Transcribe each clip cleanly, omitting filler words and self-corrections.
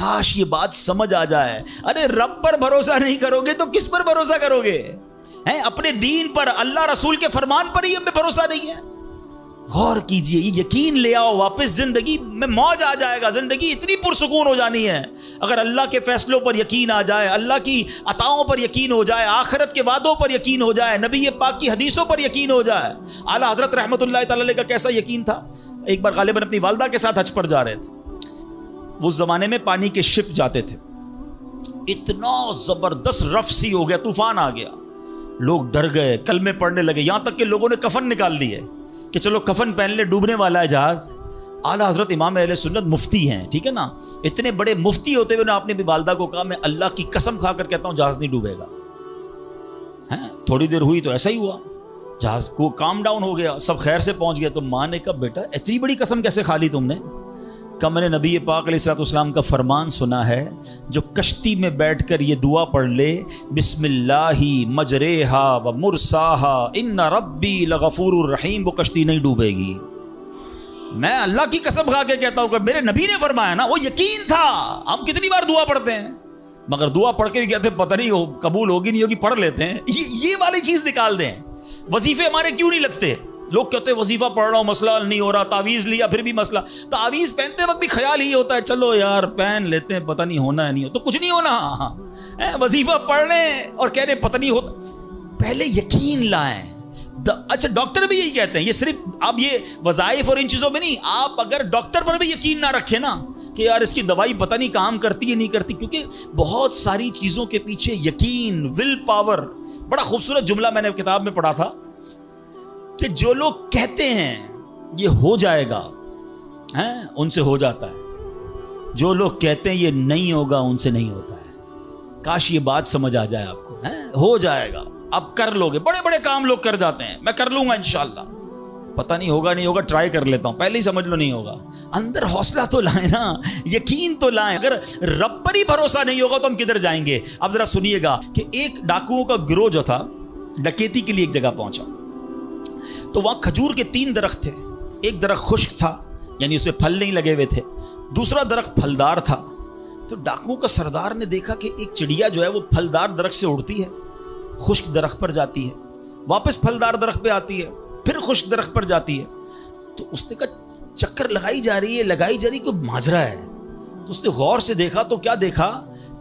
کاش یہ بات سمجھ آ جائے. ارے رب پر بھروسہ نہیں کرو گے تو کس پر بھروسہ کرو گے؟ اپنے دین پر, اللہ رسول کے فرمان پر ہی ہمیں بھروسہ نہیں ہے. غور کیجئے, یہ یقین لے آؤ واپس, زندگی میں موج آ جائے گا. زندگی اتنی پرسکون ہو جانی ہے اگر اللہ کے فیصلوں پر یقین آ جائے, اللہ کی عطاؤں پر یقین ہو جائے, آخرت کے وعدوں پر یقین ہو جائے, نبی پاک کی حدیثوں پر یقین ہو جائے. اعلیٰ حضرت رحمۃ اللہ تعالی علیہ کا کیسا یقین تھا. ایک بار غالباً اپنی والدہ کے ساتھ حج پر جا رہے تھے. وہ زمانے میں پانی کے شپ جاتے تھے. اتنا زبردست رف سی ہو گیا, طوفان آ گیا, لوگ ڈر گئے, کلمے پڑھنے لگے, یہاں تک کہ لوگوں نے کفن نکال لیے کہ چلو کفن پہن لے, ڈوبنے والا ہے جہاز. اعلیٰ حضرت امام اہل سنت مفتی ہیں, ٹھیک ہے نا, اتنے بڑے مفتی ہوتے ہوئے آپ نے بھی والدہ کو کہا میں اللہ کی قسم کھا کر کہتا ہوں جہاز نہیں ڈوبے گا. تھوڑی دیر ہوئی تو ایسا ہی ہوا, جہاز کو کام ڈاؤن ہو گیا, سب خیر سے پہنچ گیا. تو ماں نے کہا بیٹا اتنی بڑی قسم کیسے کھا لی تم نے؟ کہ میں نے نبی پاک علیہ الصلوۃ والسلام کا فرمان سنا ہے, جو کشتی میں بیٹھ کر یہ دعا پڑھ لے, بسم اللہ مجریہا و مرساہا ان ربی لغفور الرحیم, وہ کشتی نہیں ڈوبے گی. میں اللہ کی قسم کھا کے کہتا ہوں کہ میرے نبی نے فرمایا نا, وہ یقین تھا. ہم کتنی بار دعا پڑھتے ہیں مگر دعا پڑھ کے بھی کہتے ہیں پتہ نہیں قبول ہوگی نہیں ہوگی, پڑھ لیتے ہیں. یہ والی چیز نکال دیں. وظیفے ہمارے کیوں نہیں لگتے؟ لوگ کہتے ہیں وظیفہ پڑھ رہا ہوں مسئلہ حل نہیں ہو رہا, تعویذ لیا پھر بھی مسئلہ. تعویذ پہنتے وقت بھی خیال ہی ہوتا ہے چلو یار پہن لیتے ہیں, پتہ نہیں ہونا ہے نہیں ہو تو کچھ نہیں ہونا. وظیفہ پڑھ لیں اور کہہ رہے پتہ نہیں ہوتا. پہلے یقین لائیں. اچھا ڈاکٹر بھی یہی کہتے ہیں, یہ صرف اب یہ وظائف اور ان چیزوں میں نہیں, آپ اگر ڈاکٹر پر بھی یقین نہ رکھیں نا کہ یار اس کی دوائی پتہ نہیں کام کرتی ہے نہیں کرتی, کیونکہ بہت ساری چیزوں کے پیچھے یقین, ول پاور. بڑا خوبصورت جملہ میں نے کتاب میں پڑھا تھا کہ جو لوگ کہتے ہیں یہ ہو جائے گا ان سے ہو جاتا ہے, جو لوگ کہتے ہیں یہ نہیں ہوگا ان سے نہیں ہوتا ہے. کاش یہ بات سمجھ آ جائے آپ کو. ہو جائے گا, اب کر لو گے. بڑے بڑے کام لوگ کر جاتے ہیں, میں کر لوں گا انشاءاللہ, پتہ نہیں ہوگا نہیں ہوگا, ٹرائی کر لیتا ہوں, پہلے ہی سمجھ لو نہیں ہوگا. اندر حوصلہ تو لائیں نا, یقین تو لائیں. اگر رب پر ہی بھروسہ نہیں ہوگا تو ہم کدھر جائیں گے؟ اب ذرا سنیے گا کہ ایک ڈاکوؤں کا گروہ جو تھا ڈکیتی کے لیے ایک جگہ پہنچا, تو وہاں کھجور کے 3 درخت تھے. ایک درخت خشک تھا یعنی اس میں پھل نہیں لگے ہوئے تھے, دوسرا درخت پھلدار تھا. تو ڈاکوؤں کا سردار نے دیکھا کہ ایک چڑیا جو ہے وہ پھلدار درخت سے اڑتی ہے, خشک درخت پر جاتی ہے, واپس پھلدار درخت پہ آتی ہے, پھر خشک درخت پر جاتی ہے. تو اس نے کہا چکر لگائی جا رہی ہے, کوئی ماجرا ہے. تو اس نے غور سے دیکھا تو کیا دیکھا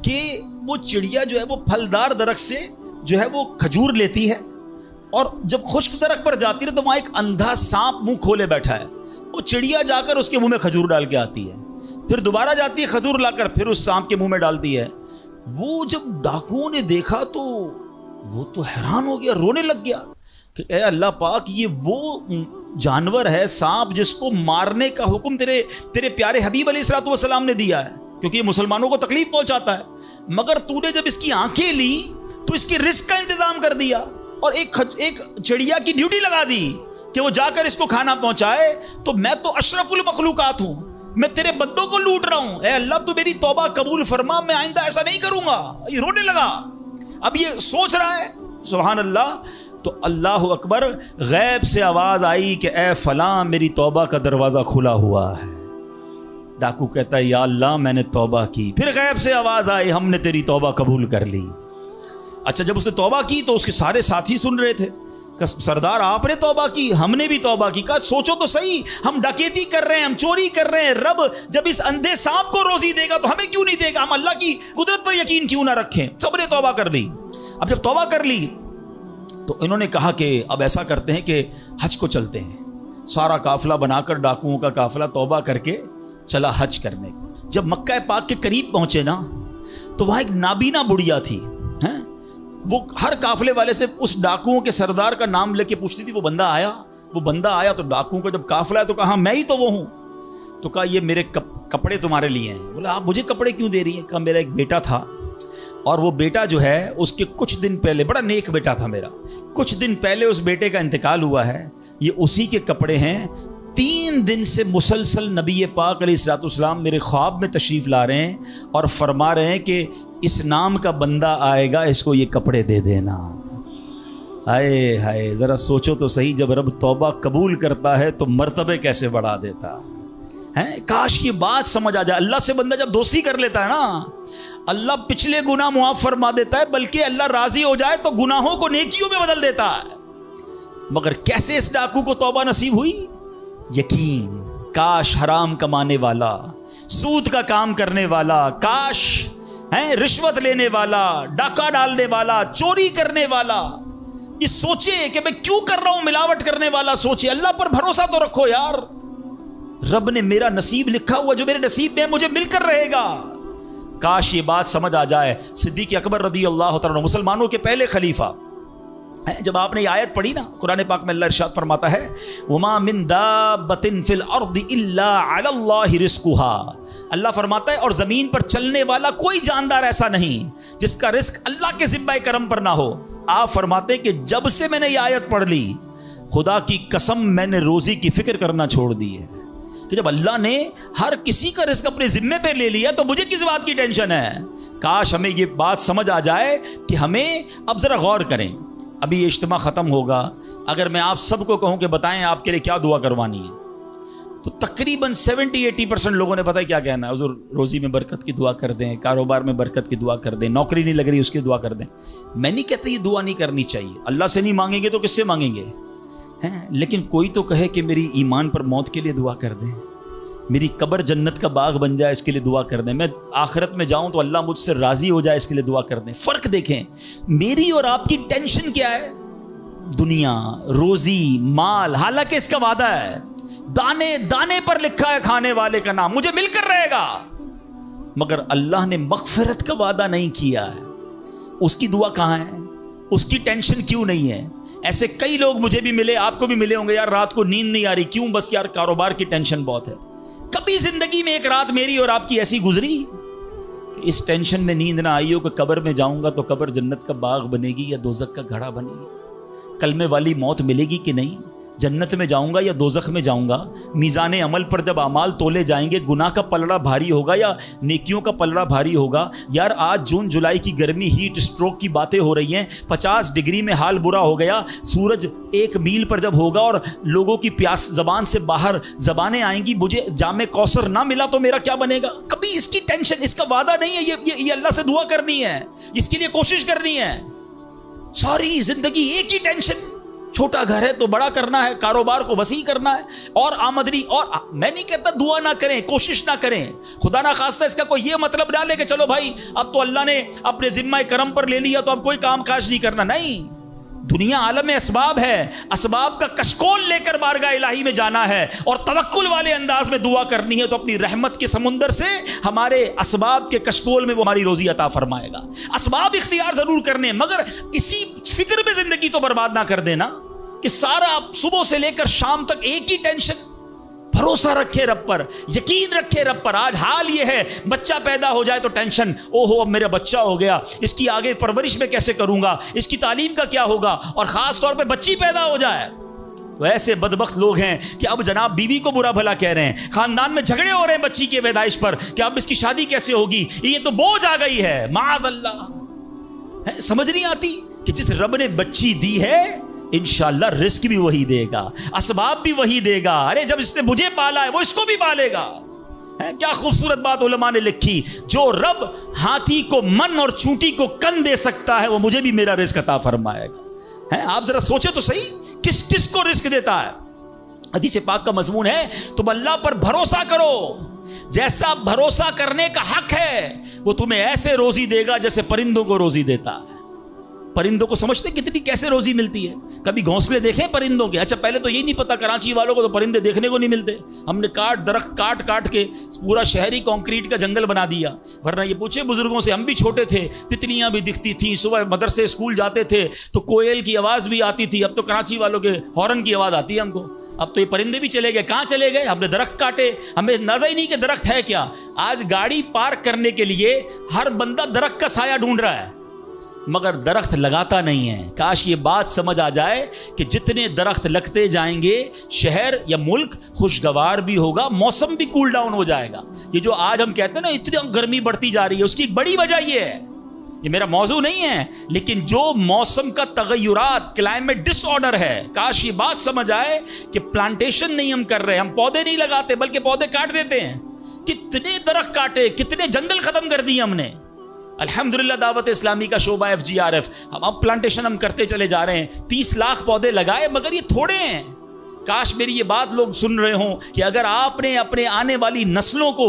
کہ وہ چڑیا جو ہے وہ پھلدار درخت سے جو ہے وہ کھجور لیتی ہے, اور جب خشک درخت پر جاتی ہے تو وہاں ایک اندھا سانپ منہ کھولے بیٹھا ہے. وہ چڑیا جا کر اس کے منہ میں کھجور ڈال کے آتی ہے, پھر دوبارہ جاتی ہے کھجور لا کر پھر اس سانپ کے منہ میں ڈالتی ہے. وہ جب ڈاکوؤں نے دیکھا تو وہ تو حیران ہو گیا, رونے لگ گیا کہ اے اللہ پاک, یہ وہ جانور ہے سانپ جس کو مارنے کا حکم تیرے پیارے حبیب علیہ الصلوۃ والسلام نے دیا ہے, کیونکہ یہ مسلمانوں کو تکلیف پہنچاتا ہے. مگر تو نے جب اس کی آنکھیں لی تو اس کے رزق کا انتظام کر دیا, اور ایک چڑیا کی ڈیوٹی لگا دی کہ وہ جا کر اس کو کھانا پہنچائے. تو میں تو اشرف المخلوقات ہوں, میں تیرے بندوں کو لوٹ رہا ہوں. اے اللہ تو میری توبہ قبول فرما, میں آئندہ ایسا نہیں کروں گا. یہ رونے لگا. اب یہ سوچ رہا ہے سبحان اللہ. تو اللہ اکبر, غیب سے آواز آئی کہ اے فلاں میری توبہ کا دروازہ کھلا ہوا ہے. ڈاکو کہتا ہے یا اللہ میں نے توبہ کی. پھر غیب سے آواز آئی ہم نے تیری توبہ قبول کر لی. اچھا جب اس نے توبہ کی تو اس کے سارے ساتھی سن رہے تھے کہ سردار آپ نے توبہ کی, ہم نے بھی توبہ کی. کہا سوچو تو صحیح, ہم ڈکیتی کر رہے ہیں, ہم چوری کر رہے ہیں, رب جب اس اندھے سانپ کو روزی دے گا تو ہمیں کیوں نہیں دے گا؟ ہم اللہ کی قدرت پر یقین کیوں نہ رکھیں؟ سب نے توبہ کر لی. اب جب توبہ کر لی تو انہوں نے کہا کہ اب ایسا کرتے ہیں کہ حج کو چلتے ہیں. سارا قافلہ بنا کر ڈاکوؤں کا قافلہ توبہ کر کے چلا حج کرنے. جب مکہ پاک کے قریب پہنچے نا تو وہاں ایک نابینا بڑھیا تھی. وہ ہر قافلے والے سے اس ڈاکوؤں کے سردار کا نام لے کے پوچھتی تھی. وہ بندہ آیا تو ڈاکوؤں کا جب قافلہ ہے تو کہا میں ہی تو وہ ہوں. تو کہا یہ میرے کپڑے تمہارے لیے ہیں. بولا آپ مجھے کپڑے کیوں دے رہی ہیں؟ کہا میرا ایک بیٹا تھا, اور وہ بیٹا جو ہے اس کے کچھ دن پہلے, بڑا نیک بیٹا تھا میرا, کچھ دن پہلے اس بیٹے کا انتقال ہوا ہے. یہ اسی کے کپڑے ہیں. 3 دن سے مسلسل نبی پاک علیہ الصلوۃ والسلام میرے خواب میں تشریف لا رہے ہیں اور فرما رہے ہیں کہ اس نام کا بندہ آئے گا, اس کو یہ کپڑے دے دینا. ہائے ہائے, ذرا سوچو تو صحیح, جب رب توبہ قبول کرتا ہے تو مرتبے کیسے بڑھا دیتا. کاش یہ بات سمجھ آ جائے. اللہ سے بندہ جب دوستی کر لیتا ہے نا, اللہ پچھلے گناہ معاف فرما دیتا ہے, بلکہ اللہ راضی ہو جائے تو گناہوں کو نیکیوں میں بدل دیتا ہے. مگر کیسے اس ڈاکو کو توبہ نصیب ہوئی؟ یقین. کاش حرام کمانے والا, سود کا کام کرنے والا, کاش رشوت لینے والا, ڈاکہ ڈالنے والا, چوری کرنے والا یہ سوچے کہ میں کیوں کر رہا ہوں, ملاوٹ کرنے والا سوچے. اللہ پر بھروسہ تو رکھو یار, رب نے میرا نصیب لکھا ہوا, جو میرے نصیب میں مجھے مل کر رہے گا. کاش یہ بات سمجھ آ جائے. صدیق اکبر رضی اللہ تعالیٰ عنہ, مسلمانوں کے پہلے خلیفہ, جب آپ نے یہ آیت پڑھی نا قرآن پاک میں, اللہ ارشاد فرماتا ہے وما من دابۃ فی الارض الا علی اللہ رزقها. اللہ فرماتا ہے اور زمین پر چلنے والا کوئی جاندار ایسا نہیں جس کا رزق اللہ کے ذمہ کرم پر نہ ہو. آپ فرماتے کہ جب سے میں نے یہ آیت پڑھ لی, خدا کی قسم میں نے روزی کی فکر کرنا چھوڑ دی ہے. کہ جب اللہ نے ہر کسی کا رزق اپنے ذمے پہ لے لیا تو مجھے کس بات کی ٹینشن ہے. کاش ہمیں یہ بات سمجھ آ جائے کہ ہمیں اب ذرا غور کریں. ابھی یہ اجتماع ختم ہوگا, اگر میں آپ سب کو کہوں کہ بتائیں آپ کے لیے کیا دعا کروانی ہے, تو تقریباً 70-80% لوگوں نے پتہ کیا کہنا ہے, حضور روزی میں برکت کی دعا کر دیں, کاروبار میں برکت کی دعا کر دیں, نوکری نہیں لگ رہی اس کی دعا کر دیں. میں نہیں کہتا یہ دعا نہیں کرنی چاہیے, اللہ سے نہیں مانگیں گے تو کس سے مانگیں گے, لیکن کوئی تو کہے کہ میری ایمان پر موت کے لیے دعا کر دیں, میری قبر جنت کا باغ بن جائے اس کے لیے دعا کر دیں, میں آخرت میں جاؤں تو اللہ مجھ سے راضی ہو جائے اس کے لیے دعا کر دیں. فرق دیکھیں, میری اور آپ کی ٹینشن کیا ہے, دنیا, روزی, مال, حالانکہ اس کا وعدہ ہے, دانے دانے پر لکھا ہے کھانے والے کا نام, مجھے مل کر رہے گا. مگر اللہ نے مغفرت کا وعدہ نہیں کیا ہے. اس کی دعا کہاں ہے, اس کی ٹینشن کیوں نہیں ہے؟ ایسے کئی لوگ مجھے بھی ملے, آپ کو بھی ملے ہوں گے, یار رات کو نیند نہیں آ رہی, کیوں؟ بس یار کاروبار کی ٹینشن بہت ہے. کبھی زندگی میں ایک رات میری اور آپ کی ایسی گزری کہ اس ٹینشن میں نیند نہ آئی ہو کہ قبر میں جاؤں گا تو قبر جنت کا باغ بنے گی یا دوزخ کا گھڑا بنے گی, کلمے والی موت ملے گی کہ نہیں, جنت میں جاؤں گا یا دوزخ میں جاؤں گا, میزان عمل پر جب اعمال تولے جائیں گے گناہ کا پلڑا بھاری ہوگا یا نیکیوں کا پلڑا بھاری ہوگا. یار آج جون جولائی کی گرمی, ہیٹ اسٹروک کی باتیں ہو رہی ہیں, 50 ڈگری میں حال برا ہو گیا. سورج 1 میل پر جب ہوگا اور لوگوں کی پیاس زبان سے باہر زبانیں آئیں گی, مجھے جام کوثر نہ ملا تو میرا کیا بنے گا. کبھی اس کی ٹینشن, اس کا وعدہ نہیں ہے. یہ اللہ سے دعا کرنی ہے, اس کے لیے کوشش کرنی ہے. ساری زندگی ایک ہی ٹینشن, چھوٹا گھر ہے تو بڑا کرنا ہے, کاروبار کو وسیع کرنا ہے, اور آمدنی. اور میں نہیں کہتا دعا نہ کریں, کوشش نہ کریں, خدا نہ خواستہ اس کا کوئی یہ مطلب ڈالے کہ چلو بھائی اب تو اللہ نے اپنے ذمہ کرم پر لے لیا تو اب کوئی کام کاج نہیں کرنا. نہیں, دنیا عالم اسباب ہے, اسباب کا کشکول لے کر بارگاہ الہی میں جانا ہے اور توکل والے انداز میں دعا کرنی ہے, تو اپنی رحمت کے سمندر سے ہمارے اسباب کے کشکول میں وہ ہماری روزی عطا فرمائے گا. اسباب اختیار ضرور کرنے, مگر اسی فکر میں زندگی تو برباد نہ کر دینا کہ سارا صبح سے لے کر شام تک ایک ہی ٹینشن. بھروسہ رکھے رب پر, یقین رکھے رب پر. آج حال یہ ہے, بچہ پیدا ہو جائے تو ٹینشن, او ہو اب میرا بچہ ہو گیا, اس کی آگے پرورش میں کیسے کروں گا, اس کی تعلیم کا کیا ہوگا, اور خاص طور پہ بچی پیدا ہو جائے تو ایسے بدبخت لوگ ہیں کہ اب جناب بیوی کو برا بھلا کہہ رہے ہیں, خاندان میں جھگڑے ہو رہے ہیں بچی کی پیدائش پر کہ اب اس کی شادی کیسے ہوگی, یہ تو بوجھ آ گئی ہے. معاذ اللہ. سمجھ نہیں آتی کہ جس رب نے بچی دی ہے انشاءاللہ رزق بھی وہی دے گا, اسباب بھی وہی دے گا. ارے جب اس نے مجھے پالا ہے وہ اس کو بھی پالے گا. کیا خوبصورت بات علماء نے لکھی, جو رب ہاتھی کو من اور چونٹی کو کن دے سکتا ہے وہ مجھے بھی میرا رزق عطا فرمائے گا. آپ ذرا سوچے تو صحیح, کس کس کو رزق دیتا ہے. حدیث پاک کا مضمون ہے تم اللہ پر بھروسہ کرو, جیسا بھروسہ کرنے کا حق ہے وہ تمہیں ایسے روزی دے گا جیسے پرندوں کو روزی دیتا ہے. پرندوں کو سمجھتے کتنی کیسے روزی ملتی ہے, کبھی گھونسلے دیکھیں پرندوں کے. اچھا پہلے تو یہ نہیں پتا, کراچی والوں کو تو پرندے دیکھنے کو نہیں ملتے, ہم نے درخت کاٹ کے پورا شہری کنکریٹ کا جنگل بنا دیا. ورنہ یہ پوچھے بزرگوں سے, ہم بھی چھوٹے تھے تتلیاں بھی دکھتی تھیں, صبح مدرسے اسکول جاتے تھے تو کوئل کی آواز بھی آتی تھی. اب تو کراچی والوں کے ہارن کی آواز آتی ہے ہم کو. اب تو یہ پرندے بھی چلے گئے. کہاں چلے گئے؟ ہم نے درخت کاٹے, ہمیں اندازہ ہی نہیں کہ درخت ہے کیا. آج گاڑی پارک کرنے کے لیے ہر بندہ درخت کا سایہ ڈھونڈ رہا ہے مگر درخت لگاتا نہیں ہے. کاش یہ بات سمجھ آ جائے کہ جتنے درخت لگتے جائیں گے شہر یا ملک خوشگوار بھی ہوگا, موسم بھی کول ڈاؤن ہو جائے گا. یہ جو آج ہم کہتے ہیں نا اتنی گرمی بڑھتی جا رہی ہے, اس کی ایک بڑی وجہ یہ ہے یہ میرا موضوع نہیں ہے، لیکن جو موسم کا تغیرات، کلائمیٹ ڈس آرڈر ہے، کاش یہ بات سمجھ آئے کہ پلانٹیشن نہیں ہم کر رہے، ہم پودے نہیں لگاتے بلکہ پودے کاٹ دیتے ہیں. کتنے درخت کاٹے، کتنے جنگل ختم کر دیے ہم نے. الحمدللہ دعوت اسلامی کا شعبہ FGRF، اب پلانٹیشن ہم کرتے چلے جا رہے ہیں. 30 لاکھ پودے لگائے، مگر یہ تھوڑے ہیں. کاش میری یہ بات لوگ سن رہے ہوں کہ اگر آپ نے اپنے آنے والی نسلوں کو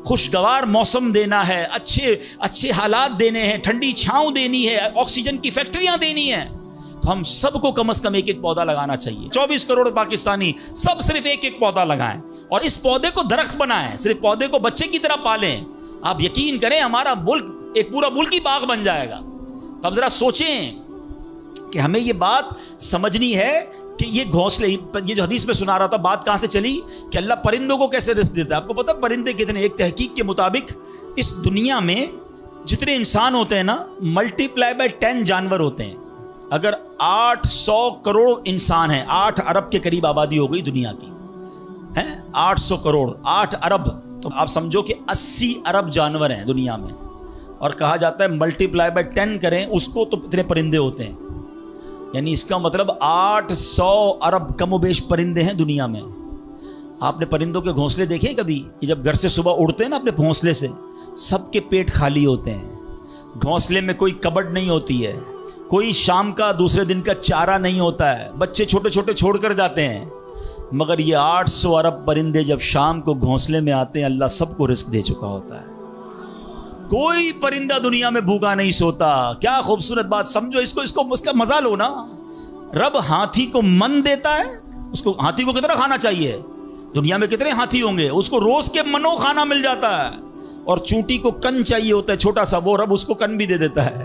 خوشگوار موسم دینا ہے، اچھے حالات دینے ہیں، ٹھنڈی چھاؤں دینی ہے، آکسیجن کی فیکٹریاں دینی ہیں، تو ہم سب کو کم از کم ایک پودا لگانا چاہیے. 24 کروڑ پاکستانی سب صرف ایک پودا لگائیں اور اس پودے کو درخت بنائیں. صرف پودے کو بچے کی طرح پالیں. آپ یقین کریں ہمارا ملک ایک پورا ملکی باغ بن جائے گا. تو اب ذرا سوچیں کہ ہمیں یہ بات سمجھنی ہے کہ یہ گھونسلے، یہ جو حدیث میں سنا رہا تھا، بات کہاں سے چلی کہ اللہ پرندوں کو کیسے رزق دیتا ہے. آپ کو پتہ پرندے کتنے؟ ایک تحقیق کے مطابق اس دنیا میں جتنے انسان ہوتے ہیں نا، ملٹی پلائی بائی 10 جانور ہوتے ہیں. اگر 800 کروڑ انسان ہیں، 8 ارب کے قریب آبادی ہو گئی دنیا کی، 800 کروڑ، 8 ارب، تو آپ سمجھو کہ 80 ارب جانور ہیں دنیا میں. اور کہا جاتا ہے ملٹی پلائی بائی 10 کریں اس کو تو اتنے پرندے ہوتے ہیں. یعنی اس کا مطلب 800 ارب کم و بیش پرندے ہیں دنیا میں. آپ نے پرندوں کے گھونسلے دیکھے کبھی؟ یہ جب گھر سے صبح اڑتے ہیں نا اپنے گھونسلے سے، سب کے پیٹ خالی ہوتے ہیں. گھونسلے میں کوئی کبڈ نہیں ہوتی ہے، کوئی شام کا دوسرے دن کا چارہ نہیں ہوتا ہے، بچے چھوٹے چھوٹے چھوڑ کر جاتے ہیں. مگر یہ 800 ارب پرندے جب شام کو گھونسلے میں آتے ہیں، اللہ سب کو رزق دے چکا ہوتا ہے. کوئی پرندہ دنیا میں بھوکا نہیں سوتا. کیا خوبصورت بات! سمجھو اس کا مزہ لو نا. رب ہاتھی کو من دیتا ہے، اس کو ہاتھی کو کتنا کھانا چاہیے؟ دنیا میں کتنے ہاتھی ہوں گے؟ اس کو روز کے منو کھانا مل جاتا ہے. اور چونٹی کو کن چاہیے ہوتا ہے چھوٹا سا، وہ رب اس کو کن بھی دے دیتا ہے.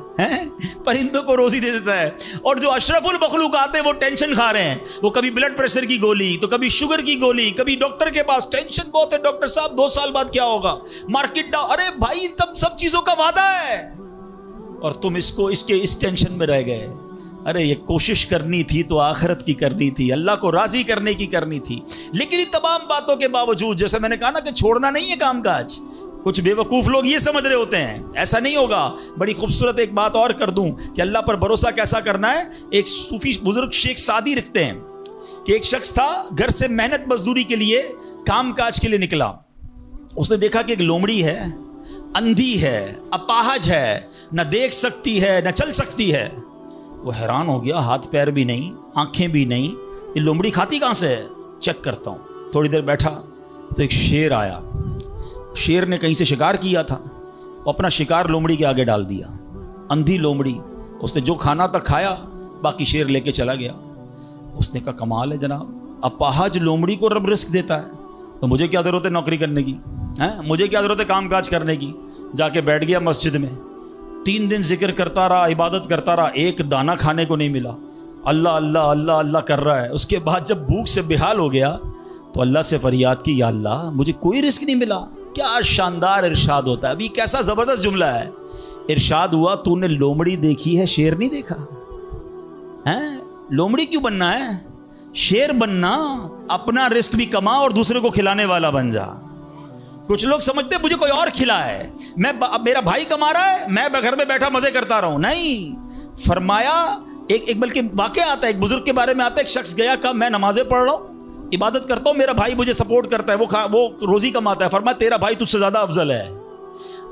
پرندوں کو روزی دے دیتا ہے. اور جو اشرف المخلوقات ہیں وہ ٹینشن کھا رہے ہیں. وہ کبھی بلڈ پریشر کی گولی، تو کبھی شوگر کی گولی، کبھی ڈاکٹر کے پاس. ٹینشن بہت ہے ڈاکٹر صاحب، 2 سال بعد کیا ہوگا، مارکیٹ ڈاؤن. ارے بھائی تب سب چیزوں کا وعدہ ہے اور تم اس ٹینشن میں رہ گئے. ارے یہ کوشش کرنی تھی تو آخرت کی کرنی تھی، اللہ کو راضی کرنے کی کرنی تھی. لیکن ان تمام باتوں کے باوجود، جیسے میں نے کہا نا کہ چھوڑنا نہیں ہے کام کاج. کچھ بے وقوف لوگ یہ سمجھ رہے ہوتے ہیں ایسا نہیں ہوگا. بڑی خوبصورت ایک بات اور کر دوں کہ اللہ پر بھروسہ کیسا کرنا ہے. ایک صوفی بزرگ شیخ سعدی رکھتے ہیں کہ ایک شخص تھا، گھر سے محنت مزدوری کے لیے، کام کاج کے لیے نکلا. اس نے دیکھا کہ ایک لومڑی ہے، اندھی ہے، اپاہج ہے، نہ دیکھ سکتی ہے نہ چل سکتی ہے. وہ حیران ہو گیا، ہاتھ پیر بھی نہیں، آنکھیں بھی نہیں، یہ لومڑی کھاتی کہاں سے ہے؟ چیک کرتا ہوں. تھوڑی دیر بیٹھا تو ایک شیر آیا. شیر نے کہیں سے شکار کیا تھا، وہ اپنا شکار لومڑی کے آگے ڈال دیا. اندھی لومڑی، اس نے جو کھانا تھا کھایا، باقی شیر لے کے چلا گیا. اس نے کہا کمال ہے جناب، اپاہج لومڑی کو رب رزق دیتا ہے تو مجھے کیا ضرورت ہے نوکری کرنے کی؟ مجھے کیا ضرورت ہے کام کاج کرنے کی؟ جا کے بیٹھ گیا مسجد میں. 3 دن ذکر کرتا رہا، عبادت کرتا رہا، ایک دانہ کھانے کو نہیں ملا. اللہ اللہ اللہ اللہ کر رہا ہے. اس کے بعد جب بھوک سے بحال ہو گیا تو اللہ سے فریاد کی، یا اللہ مجھے کوئی رزق نہیں ملا. کیا شاندار ارشاد ہوتا ہے. ابھی کیسا زبردست جملہ ہے. ارشاد ہوا تو نے لومڑی دیکھی ہے، شیر نہیں دیکھا. لومڑی کیوں بننا ہے؟ شیر بننا. اپنا رزق بھی کما اور دوسرے کو کھلانے والا بن جا. کچھ لوگ سمجھتے مجھے کوئی اور کھلا ہے، میرا بھائی کما رہا ہے، میں گھر میں بیٹھا مزے کرتا رہا ہوں. نہیں، فرمایا ایک بلکہ واقعہ آتا ہے، ایک بزرگ کے بارے میں آتا ہے. ایک شخص گیا، کہا میں نمازیں پڑھ رہا ہوں، عبادت کرتا ہوں، میرا بھائی مجھے سپورٹ کرتا ہے، وہ روزی کماتا ہے. فرمایا تیرا بھائی تجھ سے زیادہ افضل ہے.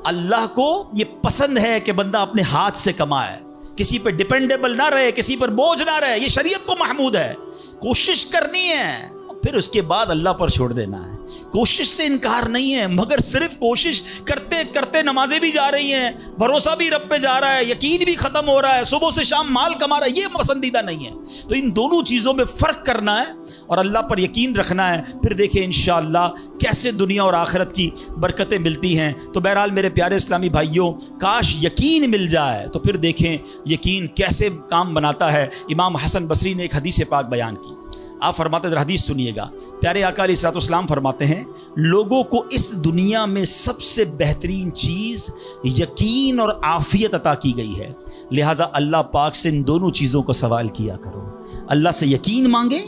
اللہ کو یہ پسند ہے کہ بندہ اپنے ہاتھ سے کمائے، کسی پر ڈیپینڈیبل نہ رہے، کسی پر بوجھ نہ رہے. یہ شریعت کو محمود ہے. کوشش کرنی ہے، پھر اس کے بعد اللہ پر چھوڑ دینا ہے. کوشش سے انکار نہیں ہے، مگر صرف کوشش کرتے کرتے نمازیں بھی جا رہی ہیں، بھروسہ بھی رب پہ جا رہا ہے، یقین بھی ختم ہو رہا ہے، صبح سے شام مال کما رہا ہے، یہ پسندیدہ نہیں ہے. تو ان دونوں چیزوں میں فرق کرنا ہے اور اللہ پر یقین رکھنا ہے. پھر دیکھیں انشاءاللہ کیسے دنیا اور آخرت کی برکتیں ملتی ہیں. تو بہرحال میرے پیارے اسلامی بھائیوں، کاش یقین مل جائے تو پھر دیکھیں یقین کیسے کام بناتا ہے. امام حسن بصری نے ایک حدیث پاک بیان کی. آپ فرماتے ہیں، حدیث سنیے گا. پیارے آقا علیہ الصلوۃ والسلام فرماتے ہیں، لوگوں کو اس دنیا میں سب سے بہترین چیز یقین اور عافیت عطا کی گئی ہے. لہٰذا اللہ پاک سے ان دونوں چیزوں کو سوال کیا کرو. اللہ سے یقین مانگے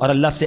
اور اللہ سے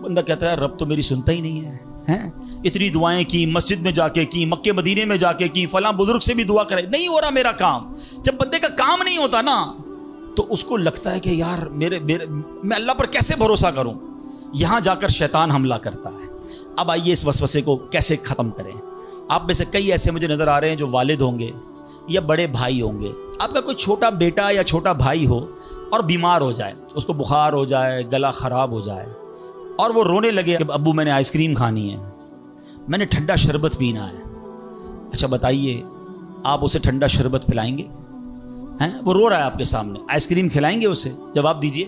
بندہ کہتا ہے رب تو میری سنتا ہی نہیں ہے، ہیں اتنی دعائیں کی، مسجد میں جا کے کی، مکے مدینے میں جا کے کی، فلاں بزرگ سے بھی دعا کرے، نہیں ہو رہا میرا کام۔ جب بندے کا کام نہیں ہوتا نا تو اس کو لگتا ہے کہ یار میں اللہ پر کیسے بھروسہ کروں، یہاں جا کر شیطان حملہ کرتا ہے۔ اب آئیے اس وسوسے کو کیسے ختم کریں۔ آپ میں سے کئی ایسے مجھے نظر آ رہے ہیں جو والد ہوں گے یا بڑے بھائی ہوں گے، آپ کا کوئی چھوٹا بیٹا یا چھوٹا بھائی ہو اور بیمار ہو جائے، اس کو بخار ہو جائے، گلا خراب ہو جائے اور وہ رونے لگے کہ ابو میں نے آئس کریم کھانی ہے، میں نے ٹھنڈا شربت پینا ہے۔ اچھا بتائیے آپ اسے ٹھنڈا شربت پلائیں گے؟ ہیں وہ رو رہا ہے آپ کے سامنے، آئس کریم کھلائیں گے اسے؟ جواب دیجئے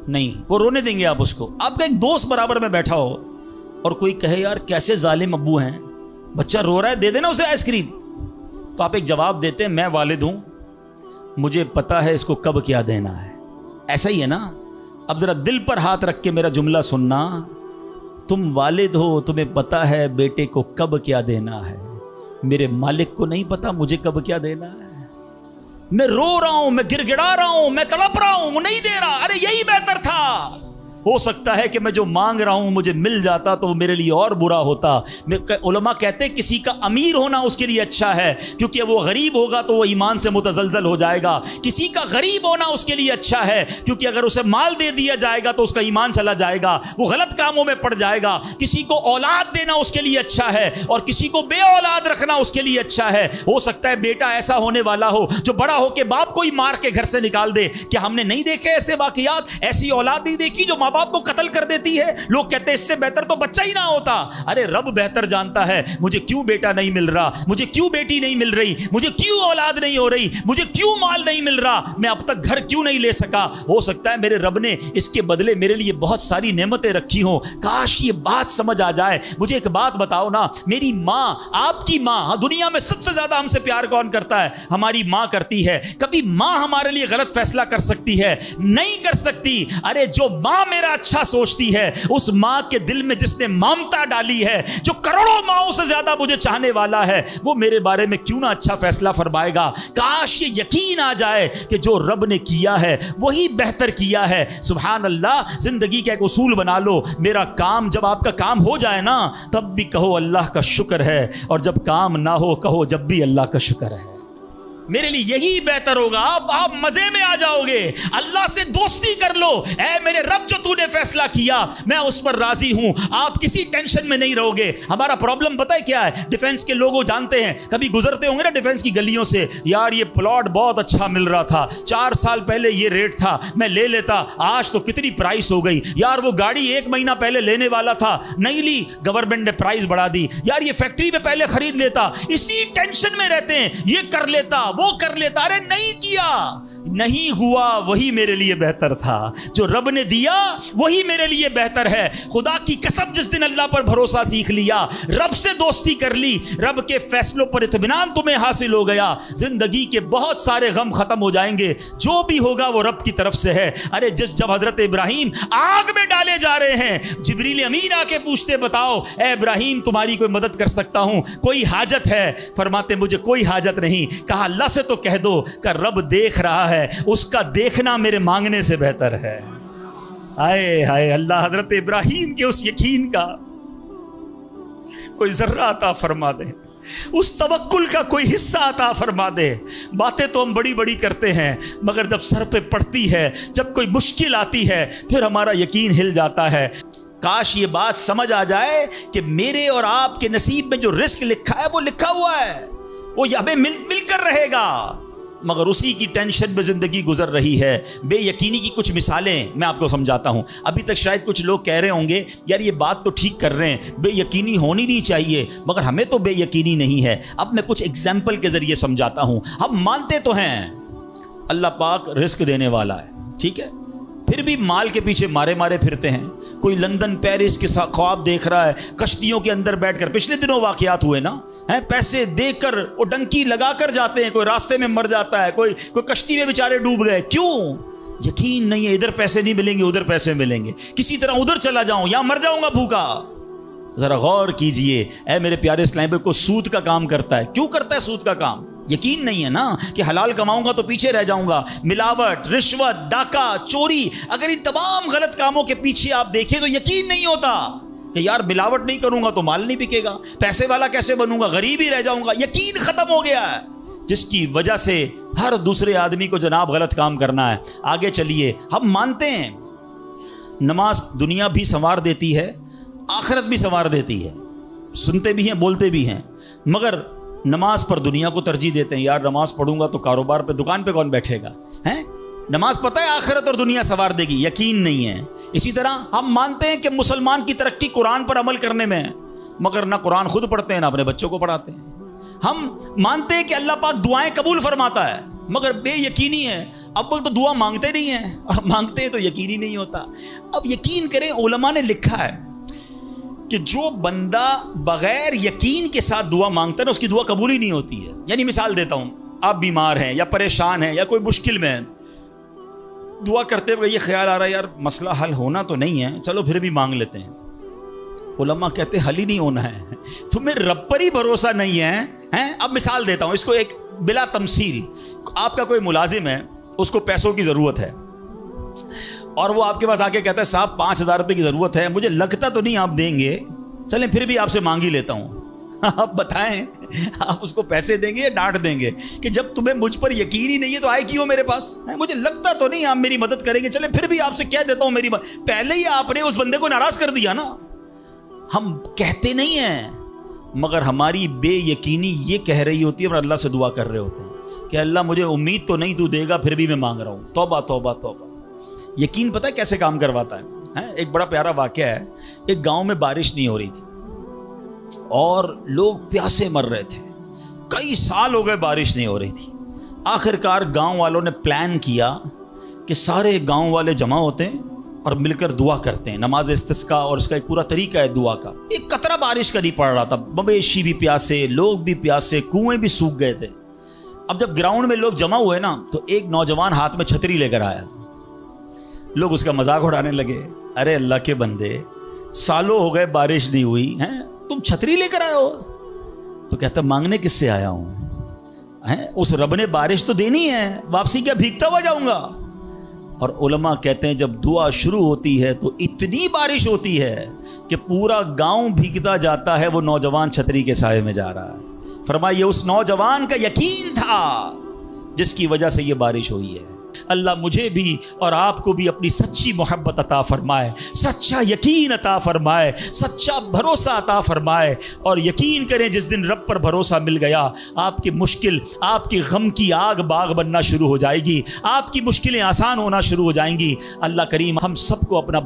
نہیں، وہ رونے دیں گے آپ اس کو۔ آپ کا ایک دوست برابر میں بیٹھا ہو اور کوئی کہے یار کیسے ظالم ابو ہیں، بچہ رو رہا ہے دے دینا اسے آئس کریم، تو آپ ایک جواب دیتے ہیں میں والد ہوں، مجھے پتا ہے اس کو کب کیا دینا ہے۔ ایسا ہی ہے نا؟ اب ذرا دل پر ہاتھ رکھ کے میرا جملہ سننا، تم والد ہو، تمہیں پتا ہے بیٹے کو کب کیا دینا ہے، میرے مالک کو نہیں پتا مجھے کب کیا دینا ہے۔ میں رو رہا ہوں، میں گر گڑا رہا ہوں، میں تڑپ رہا ہوں، وہ نہیں دے رہا، ارے یہی بہتر تھا۔ ہو سکتا ہے کہ میں جو مانگ رہا ہوں مجھے مل جاتا تو وہ میرے لیے اور برا ہوتا۔ علماء کہتے ہیں کسی کا امیر ہونا اس کے لیے اچھا ہے، کیونکہ وہ غریب ہوگا تو وہ ایمان سے متزلزل ہو جائے گا۔ کسی کا غریب ہونا اس کے لیے اچھا ہے، کیونکہ اگر اسے مال دے دیا جائے گا تو اس کا ایمان چلا جائے گا، وہ غلط کاموں میں پڑ جائے گا۔ کسی کو اولاد دینا اس کے لیے اچھا ہے اور کسی کو بے اولاد رکھنا اس کے لیے اچھا ہے۔ ہو سکتا ہے بیٹا ایسا ہونے والا ہو جو بڑا ہو کے باپ کو ہی مار کے گھر سے نکال دے۔ کیا ہم نے نہیں دیکھے ایسے واقعات؟ ایسی اولاد نہیں دیکھی جو ماں باپ کو قتل کر دیتی ہے؟ لوگ کہتے ہیں اس سے بہتر تو بچہ ہی نہ ہوتا۔ ارے رب بہتر جانتا ہے مجھے کیوں بیٹا نہیں مل رہا، مجھے کیوں بیٹی نہیں مل رہی، مجھے کیوں اولاد نہیں ہو رہی، مجھے کیوں مال نہیں مل رہا، میں اب تک گھر کیوں نہیں لے سکا۔ ہو سکتا ہے میرے رب نے اس کے بدلے میرے لیے بہت ساری نعمتیں رکھی ہوں۔ کاش یہ بات سمجھ آ جائے۔ مجھے ایک بات بتاؤ نا، میری ماں، آپ کی ماں، دنیا میں سب سے زیادہ ہم سے پیار کون کرتا ہے؟ ہماری ماں کرتی ہے۔ کبھی ماں ہمارے لیے غلط فیصلہ کر سکتی ہے؟ نہیں کر سکتی۔ ارے جو ماں میرا اچھا سوچتی ہے، اس ماں کے دل میں جس نے ممتا ڈالی ہے، جو کروڑوں ماؤں سے زیادہ مجھے چاہنے والا ہے، وہ میرے بارے میں کیوں نہ اچھا فیصلہ فرمائے گا۔ کاش یہ یقین آ جائے کہ جو رب نے کیا ہے وہی بہتر کیا ہے۔ سبحان اللہ۔ زندگی کا ایک اصول بنا لو، میرا کام، جب آپ کا کام ہو جائے نا تب بھی کہو اللہ کا شکر ہے، اور جب کام نہ ہو کہو جب بھی اللہ کا شکر ہے۔ میرے لیے یہی بہتر ہوگا۔ آپ مزے میں آ جاؤ گے، اللہ سے دوستی کر لو، اے میرے رب جو تو نے فیصلہ کیا میں اس پر راضی ہوں۔ آپ کسی ٹینشن میں نہیں رہو گے۔ ہمارا پرابلم پتہ ہے کیا ہے؟ ڈیفنس کے لوگوں جانتے ہیں، کبھی گزرتے ہوں گے نا ڈیفنس کی گلیوں سے، یار یہ پلاٹ بہت اچھا مل رہا تھا، 4 سال پہلے یہ ریٹ تھا، میں لے لیتا، آج تو کتنی پرائس ہو گئی، یار وہ گاڑی 1 مہینہ پہلے لینے والا تھا، نہیں لی، گورنمنٹ نے پرائس بڑھا دی، یار یہ فیکٹری میں پہلے خرید لیتا۔ اسی ٹینشن میں رہتے ہیں، یہ کر لیتا، وہ کر لیتا۔ ارے نہیں کیا، نہیں ہوا، وہی میرے لیے بہتر تھا۔ جو رب نے دیا وہی میرے لیے بہتر ہے۔ خدا کی قسم جس دن اللہ پر بھروسہ سیکھ لیا، رب سے دوستی کر لی، رب کے فیصلوں پر اطمینان تمہیں حاصل ہو گیا، زندگی کے بہت سارے غم ختم ہو جائیں گے۔ جو بھی ہوگا وہ رب کی طرف سے ہے۔ ارے جب حضرت ابراہیم آگ میں ڈالے جا رہے ہیں، جبریل امین آ کے پوچھتے بتاؤ اے ابراہیم تمہاری کوئی مدد کر سکتا ہوں، کوئی حاجت ہے؟ فرماتے مجھے کوئی حاجت نہیں۔ کہا اللہ سے تو کہہ دو کہ رب دیکھ رہا ہے، اس کا دیکھنا میرے مانگنے سے بہتر ہے۔ آئے ہائے اللہ حضرت ابراہیم کے اس یقین کا کوئی ذرہ عطا فرما دے، اس توکل کا کوئی حصہ عطا فرما دے۔ باتیں تو ہم بڑی بڑی کرتے ہیں، مگر جب سر پہ پڑتی ہے، جب کوئی مشکل آتی ہے، پھر ہمارا یقین ہل جاتا ہے۔ کاش یہ بات سمجھ آ جائے کہ میرے اور آپ کے نصیب میں جو رزق لکھا ہے وہ لکھا ہوا ہے، وہ ہمیں مل کر رہے گا، مگر اسی کی ٹینشن میں زندگی گزر رہی ہے۔ بے یقینی کی کچھ مثالیں میں آپ کو سمجھاتا ہوں۔ ابھی تک شاید کچھ لوگ کہہ رہے ہوں گے یار یہ بات تو ٹھیک کر رہے ہیں، بے یقینی ہونی نہیں چاہیے، مگر ہمیں تو بے یقینی نہیں ہے۔ اب میں کچھ ایگزامپل کے ذریعے سمجھاتا ہوں۔ ہم مانتے تو ہیں اللہ پاک رزق دینے والا ہے، ٹھیک ہے، پھر بھی مال کے پیچھے مارے پھرتے ہیں۔ کوئی لندن پیرس کے ساتھ خواب دیکھ رہا ہے، کشتیوں کے اندر بیٹھ کر، پچھلے دنوں واقعات ہوئے نا، پیسے دے کر وہ ڈنکی لگا کر جاتے ہیں، کوئی راستے میں مر جاتا ہے، کوئی کشتی میں بیچارے ڈوب گئے۔ کیوں؟ یقین نہیں ہے ادھر پیسے نہیں ملیں گے ادھر پیسے ملیں گے، کسی طرح ادھر چلا جاؤں یا مر جاؤں گا بھوکا۔ ذرا غور کیجئے، اے میرے پیارے اسلام بھائی، کو سود کا کام کرتا ہے، کیوں کرتا ہے سود کا کام؟ یقین نہیں ہے نا کہ حلال کماؤں گا تو پیچھے رہ جاؤں گا. ملاوٹ، رشوت، ڈاکہ، چوری، اگر ان تمام غلط کاموں کے پیچھے آپ دیکھیں تو یقین نہیں ہوتا کہ یار ملاوٹ نہیں کروں گا تو مال نہیں بکے گا، پیسے والا کیسے بنوں گا، غریب ہی رہ جاؤں گا. یقین ختم ہو گیا ہے، جس کی وجہ سے ہر دوسرے آدمی کو جناب غلط کام کرنا ہے. آگے چلیے، ہم مانتے ہیں نماز دنیا بھی سنوار دیتی ہے، آخرت بھی سنوار دیتی ہے، سنتے بھی ہیں بولتے بھی ہیں، مگر نماز پر دنیا کو ترجیح دیتے ہیں. یار نماز پڑھوں گا تو کاروبار پہ، دکان پہ کون بیٹھے گا؟ ہیں نماز پتہ ہے آخرت اور دنیا سنوار دے گی، یقین نہیں ہے. اسی طرح ہم مانتے ہیں کہ مسلمان کی ترقی قرآن پر عمل کرنے میں ہے، مگر نہ قرآن خود پڑھتے ہیں نہ اپنے بچوں کو پڑھاتے ہیں. ہم مانتے ہیں کہ اللہ پاک دعائیں قبول فرماتا ہے، مگر بے یقینی ہے. اول تو دعا مانگتے نہیں ہیں، اور مانگتے ہیں تو یقینی نہیں ہوتا. اب یقین کریں، علماء نے لکھا ہے کہ جو بندہ بغیر یقین کے ساتھ دعا مانگتا ہے نا، اس کی دعا قبول ہی نہیں ہوتی ہے. یعنی مثال دیتا ہوں، آپ بیمار ہیں یا پریشان ہیں یا کوئی مشکل میں ہیں، دعا کرتے ہوئے یہ خیال آ رہا ہے یار مسئلہ حل ہونا تو نہیں ہے، چلو پھر بھی مانگ لیتے ہیں. علماء کہتے ہیں حل ہی نہیں ہونا ہے، تمہیں رب پر ہی بھروسہ نہیں ہے. اب مثال دیتا ہوں اس کو ایک بلا تمثیل. آپ کا کوئی ملازم ہے، اس کو پیسوں کی ضرورت ہے، اور وہ آپ کے پاس آ کے کہتا ہے صاحب 5,000 روپے کی ضرورت ہے، مجھے لگتا تو نہیں آپ دیں گے، چلیں پھر بھی آپ سے مانگ ہی لیتا ہوں. آپ بتائیں آپ اس کو پیسے دیں گے یا ڈانٹ دیں گے کہ جب تمہیں مجھ پر یقین ہی نہیں ہے تو آئے کیوں میرے پاس؟ مجھے لگتا تو نہیں آپ میری مدد کریں گے، چلیں پھر بھی آپ سے کہہ دیتا ہوں میری مدد. پہلے ہی آپ نے اس بندے کو ناراض کر دیا نا. ہم کہتے نہیں ہیں، مگر ہماری بے یقینی یہ کہہ رہی ہوتی ہے اور اللہ سے دعا کر رہے ہوتے ہیں کہ اللہ مجھے امید تو نہیں تو دے گا، پھر بھی میں مانگ رہا ہوں. توبہ توبہ توبہ. یقین پتہ ہے کیسے کام کرواتا ہے؟ ایک بڑا پیارا واقعہ ہے. ایک گاؤں میں بارش نہیں ہو رہی تھی اور لوگ پیاسے مر رہے تھے، کئی سال ہو گئے بارش نہیں ہو رہی تھی. آخرکار گاؤں والوں نے پلان کیا کہ سارے گاؤں والے جمع ہوتے ہیں اور مل کر دعا کرتے ہیں، نماز استسقاء، اور اس کا ایک پورا طریقہ ہے دعا کا. ایک قطرہ بارش کا نہیں پڑ رہا تھا، مویشی بھی پیاسے، لوگ بھی پیاسے، کنویں بھی سوکھ گئے تھے. اب جب گراؤنڈ میں لوگ جمع ہوئے نا تو ایک نوجوان ہاتھ میں چھتری لے کر آیا. لوگ اس کا مذاق اڑانے لگے، ارے اللہ کے بندے سالوں ہو گئے بارش نہیں ہوئی ہیں، تم چھتری لے کر آئے ہو؟ تو کہتا مانگنے کس سے آیا ہوں، اس رب نے بارش تو دینی ہے، واپسی کیا بھیگتا ہوا جاؤں گا؟ اور علماء کہتے ہیں جب دعا شروع ہوتی ہے تو اتنی بارش ہوتی ہے کہ پورا گاؤں بھیگتا جاتا ہے، وہ نوجوان چھتری کے سائے میں جا رہا ہے. فرمایا یہ اس نوجوان کا یقین تھا جس کی وجہ سے یہ بارش ہوئی ہے. اللہ مجھے بھی اور آپ کو بھی اپنی سچی محبت عطا فرمائے، سچا یقین عطا فرمائے، سچا بھروسہ عطا فرمائے. اور یقین کریں جس دن رب پر بھروسہ مل گیا، آپ کی مشکل، آپ کی غم کی آگ باغ بننا شروع ہو جائے گی، آپ کی مشکلیں آسان ہونا شروع ہو جائیں گی. اللہ کریم ہم سب کو اپنا